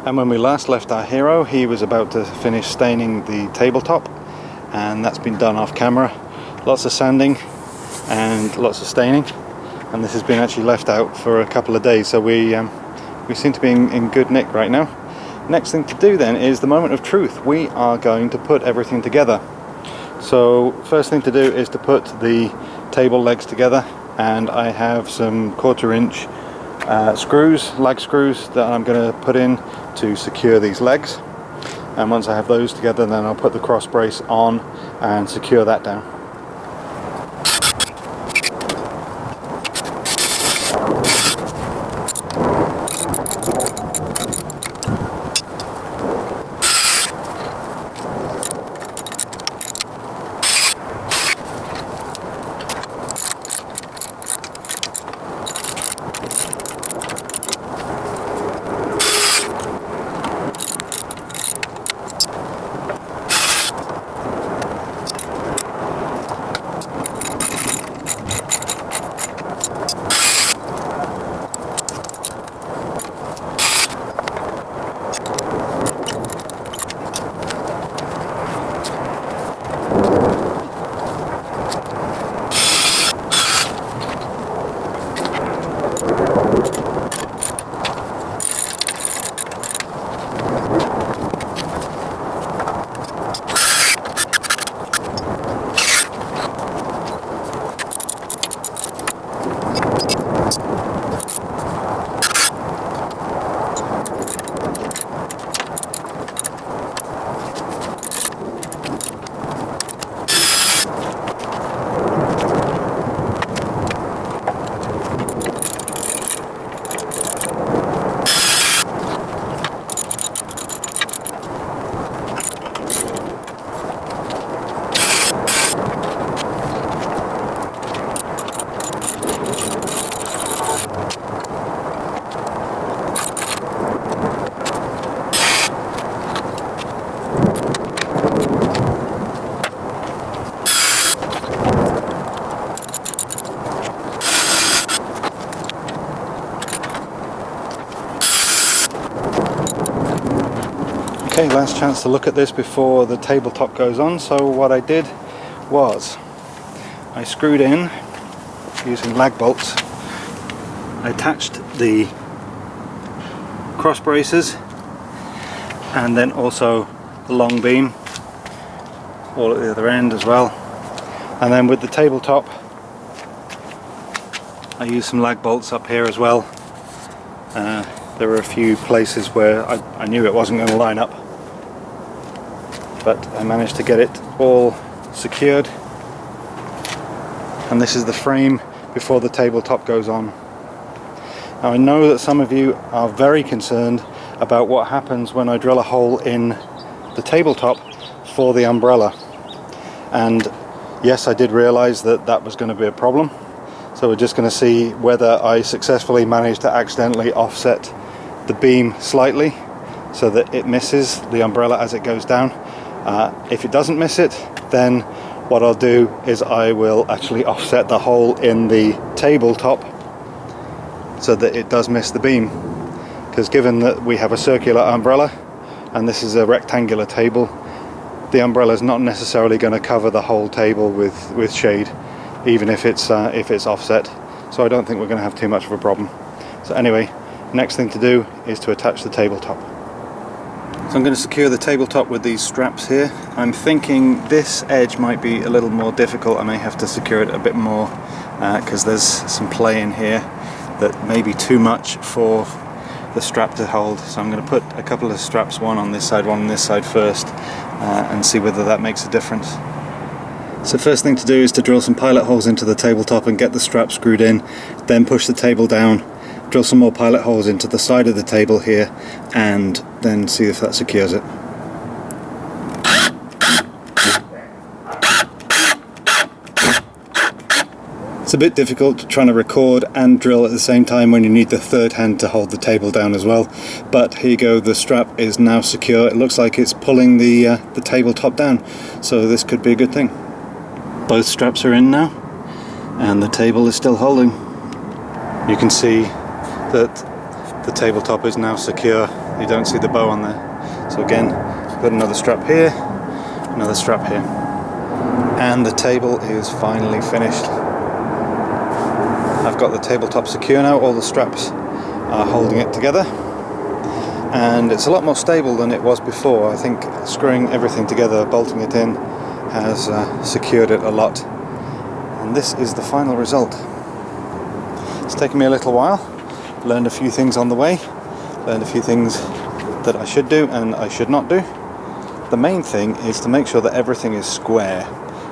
And when we last left our hero, he was about to finish staining the tabletop, and that's been done off camera. Lots of sanding and lots of staining, and this has been actually left out for a couple of days, so we seem to be in good nick right now. Next thing to do then is the moment of truth. We are going to put everything together. So first thing to do is to put the table legs together, and I have some 1/4 inch screws, lag screws, that I'm going to put in to secure these legs. And once I have those together, then I'll put the cross brace on and secure that down. Okay, last chance to look at this before the tabletop goes on. So what I did was I screwed in using lag bolts. I attached the cross braces and then also the long beam all at the other end as well. And then with the tabletop I used some lag bolts up here as well. There were a few places where I knew it wasn't going to line up, but I managed to get it all secured. And this is the frame before the tabletop goes on. Now I know that some of you are very concerned about what happens when I drill a hole in the tabletop for the umbrella. And yes, I did realize that that was going to be a problem. So we're just going to see whether I successfully manage to accidentally offset the beam slightly so that it misses the umbrella as it goes down. If it doesn't miss it, then what I'll do is I will actually offset the hole in the tabletop so that it does miss the beam. Because given that we have a circular umbrella and this is a rectangular table, the umbrella is not necessarily going to cover the whole table with shade, even if it's offset. So I don't think we're going to have too much of a problem. So anyway, next thing to do is to attach the tabletop. So I'm going to secure the tabletop with these straps here. I'm thinking this edge might be a little more difficult. I may have to secure it a bit more because there's some play in here that may be too much for the strap to hold. So I'm going to put a couple of straps, one on this side, one on this side first, and see whether that makes a difference. So first thing to do is to drill some pilot holes into the tabletop and get the strap screwed in, then push the table down, drill some more pilot holes into the side of the table here, and then see if that secures it. It's a bit difficult trying to record and drill at the same time when you need the third hand to hold the table down as well, but here you go, the strap is now secure. It looks like it's pulling the tabletop down, so this could be a good thing. Both straps are in now and the table is still holding. You can see that the tabletop is now secure you don't see the bow on there. So again, put another strap here, another strap here. And the table is finally finished. I've got the tabletop secure now, all the straps are holding it together. And it's a lot more stable than it was before. I think screwing everything together, bolting it in, has secured it a lot. And this is the final result. It's taken me a little while, learned a few things on the way, learned a few things that I should do and I should not do. The main thing is to make sure that everything is square.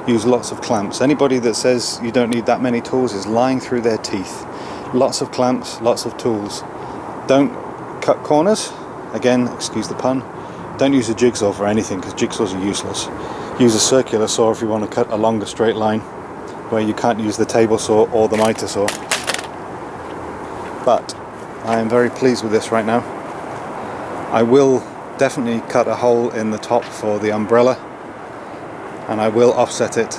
Use lots of clamps. Anybody that says you don't need that many tools is lying through their teeth. Lots of clamps, lots of tools. Don't cut corners. Again, excuse the pun. Don't use a jigsaw for anything because jigsaws are useless. Use a circular saw if you want to cut a longer straight line where you can't use the table saw or the miter saw. But I am very pleased with this right now. I will definitely cut a hole in the top for the umbrella, and I will offset it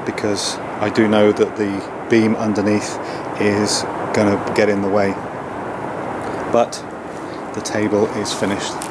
because I do know that the beam underneath is going to get in the way. But the table is finished.